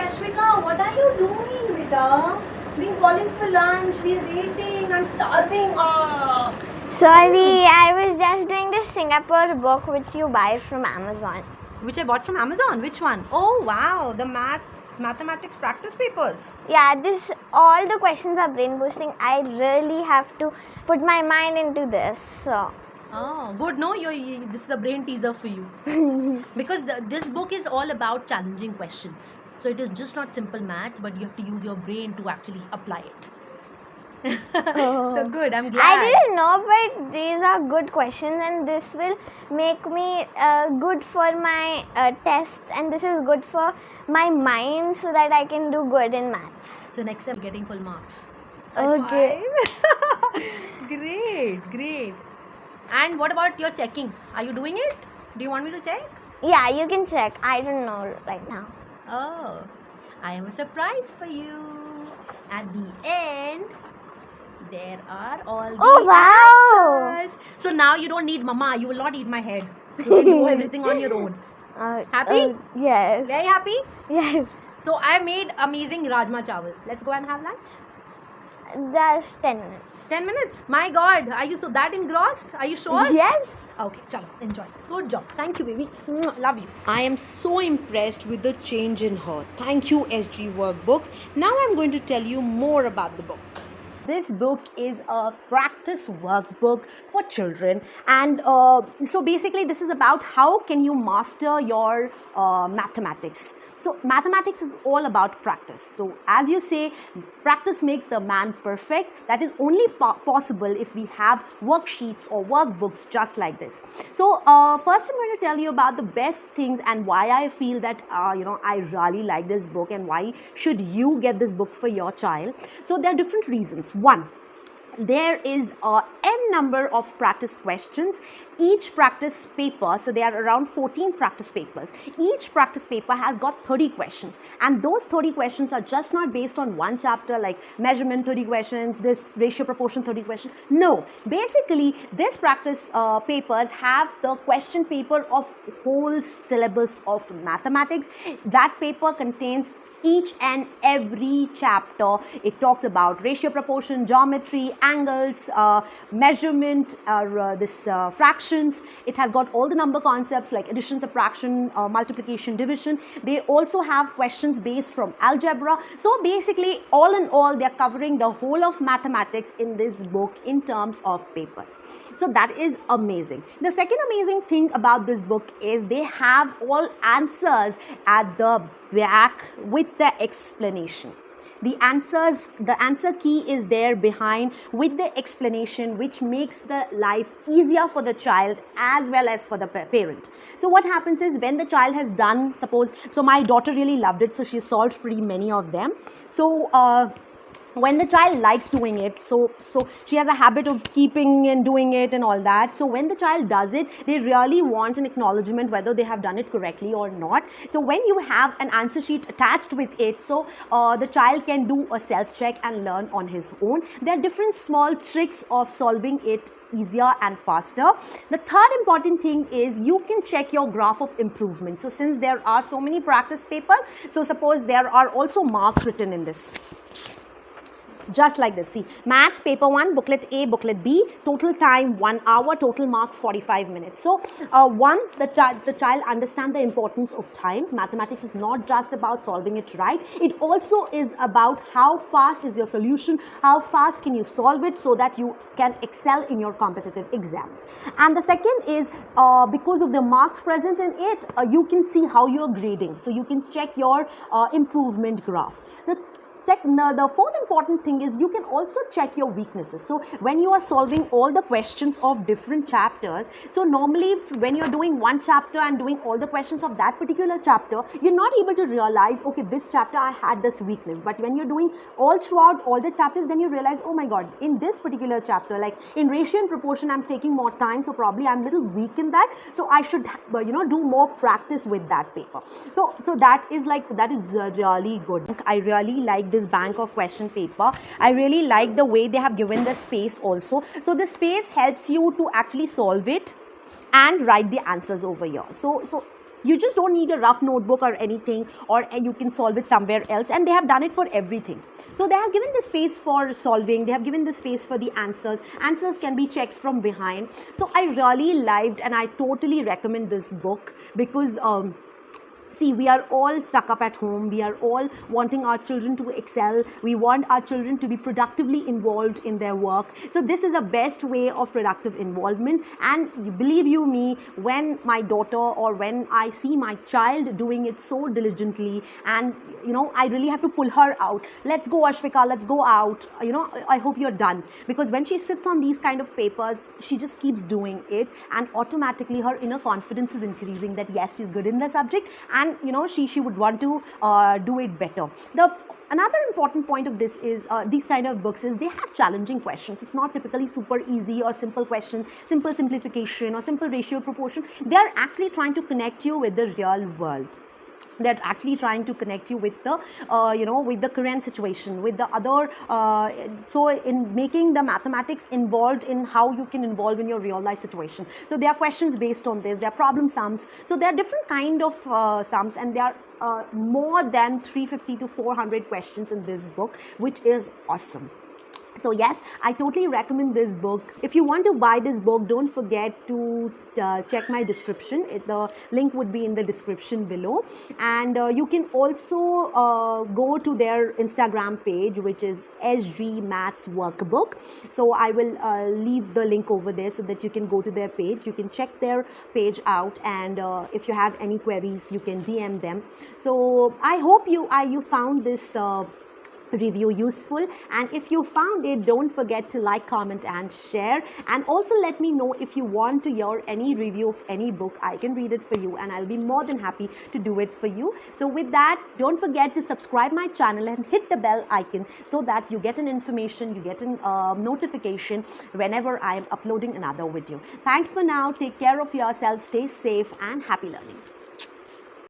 Ashwika, what are you doing, beta? Been calling for lunch. We're waiting. I'm starving. Sorry, I was just doing the Singapore book which you buy from Amazon. Which I bought from Amazon. Which one? Oh wow, the mathematics practice papers. Yeah, all the questions are brain boosting. I really have to put my mind into this. So. Oh, good. No, this is a brain teaser for you. Because this book is all about challenging questions. So it is just not simple maths, but you have to use your brain to actually apply it. So good, I'm glad. I didn't know, but these are good questions, and this will make me good for my tests, and this is good for my mind so that I can do good in maths. So next time, getting full marks. Okay. Great. And what about your checking? Are you doing it? Do you want me to check? Yeah, you can check. I don't know right now. Oh, I have a surprise for you. At the end, there are all the answers. So now you don't need mama. You will not eat my head. You can do everything on your own. Happy? Yes. Very happy? Yes. So I made amazing rajma chawal. Let's go and have lunch. Just 10 minutes. 10 minutes? My God, are you so that engrossed? Are you sure? Yes. Okay, chalo, enjoy. Good job. Thank you, baby. Love you. I am so impressed with the change in her. Thank you, SG Workbooks. Now I'm going to tell you more about the book. This book is a practice workbook for children, and so basically this is about how can you master your mathematics. So mathematics is all about practice. So as you say, practice makes the man perfect. That is only possible if we have worksheets or workbooks just like this. So first I'm going to tell you about the best things and why I feel that I really like this book and why should you get this book for your child. So there are different reasons. One, there is n number of practice questions. Each practice paper, so there are around 14 practice papers. Each practice paper has got 30 questions, and those 30 questions are just not based on one chapter like measurement 30 questions, this ratio proportion 30 questions. No, basically this practice papers have the question paper of whole syllabus of mathematics. That paper contains each and every chapter. It talks about ratio, proportion, geometry, angles, measurement, fractions. It has got all the number concepts like addition, subtraction, multiplication, division. They also have questions based from algebra. So basically, all in all, they are covering the whole of mathematics in this book in terms of papers. So that is amazing. The second amazing thing about this book is they have all answers at the back with the explanation. The answer key is there behind with the explanation, which makes the life easier for the child as well as for the parent. So what happens is when the child has done, so my daughter really loved it, so she solved pretty many of them. So when the child likes doing it, so she has a habit of keeping and doing it and all that. So when the child does it, they really want an acknowledgement whether they have done it correctly or not. So when you have an answer sheet attached with it, so the child can do a self-check and learn on his own. There are different small tricks of solving it easier and faster. The third important thing is you can check your graph of improvement. So since there are so many practice papers, so suppose there are also marks written in this. Just like this. See, maths paper 1, booklet A, booklet B, total time 1 hour, total marks 45 minutes. So the child understand the importance of time. Mathematics is not just about solving it right. It also is about how fast is your solution, how fast can you solve it so that you can excel in your competitive exams. And the second is because of the marks present in it, you can see how you're grading. So you can check your improvement graph. The fourth important thing is you can also check your weaknesses. So when you are solving all the questions of different chapters, so normally when you're doing one chapter and doing all the questions of that particular chapter, you're not able to realize, okay, this chapter I had this weakness. But when you're doing all throughout all the chapters, then you realize, oh my God, in this particular chapter, like in ratio and proportion, I'm taking more time, so probably I'm a little weak in that. So I should, do more practice with that paper. So that is really good. I really like this bank of question paper. I really like the way they have given the space also. So the space helps you to actually solve it and write the answers over here. So You just don't need a rough notebook or anything, or you can solve it somewhere else, and they have done it for everything. So they have given the space for solving, they have given the space for the answers can be checked from behind. So I really liked, and I totally recommend this book, because see, we are all stuck up at home. We are all wanting our children to excel. We want our children to be productively involved in their work. So this is the best way of productive involvement. And believe you me, when my daughter, or when I see my child doing it so diligently, and I really have to pull her out. Let's go, Ashvika, let's go out. I hope you're done. Because when she sits on these kind of papers, she just keeps doing it, and automatically her inner confidence is increasing that yes, she's good in the subject, and she would want to do it better. Another important point of this is these kind of books is they have challenging questions. It's not typically super easy or simple question, simple simplification or simple ratio proportion. They are actually trying to connect you with the real world. They're actually trying to connect you with the with the current situation, with the other so in making the mathematics involved in how you can involve in your real life situation. So there are questions based on this, there are problem sums. So there are different kind of sums, and there are more than 350 to 400 questions in this book, which is awesome. So yes, I totally recommend this book. If you want to buy this book, don't forget to check my description. The link would be in the description below. And you can also go to their Instagram page, which is SG Maths Workbook. So I will leave the link over there so that you can go to their page. You can check their page out, and if you have any queries, you can DM them. So I hope you found this review useful, and if you found it, don't forget to like, comment and share. And also let me know if you want to hear any review of any book. I can read it for you, and I'll be more than happy to do it for you. So with that, don't forget to subscribe my channel and hit the bell icon so that you get an information, you get a notification whenever I am uploading another video. Thanks for now. Take care of yourself, stay safe, and happy learning.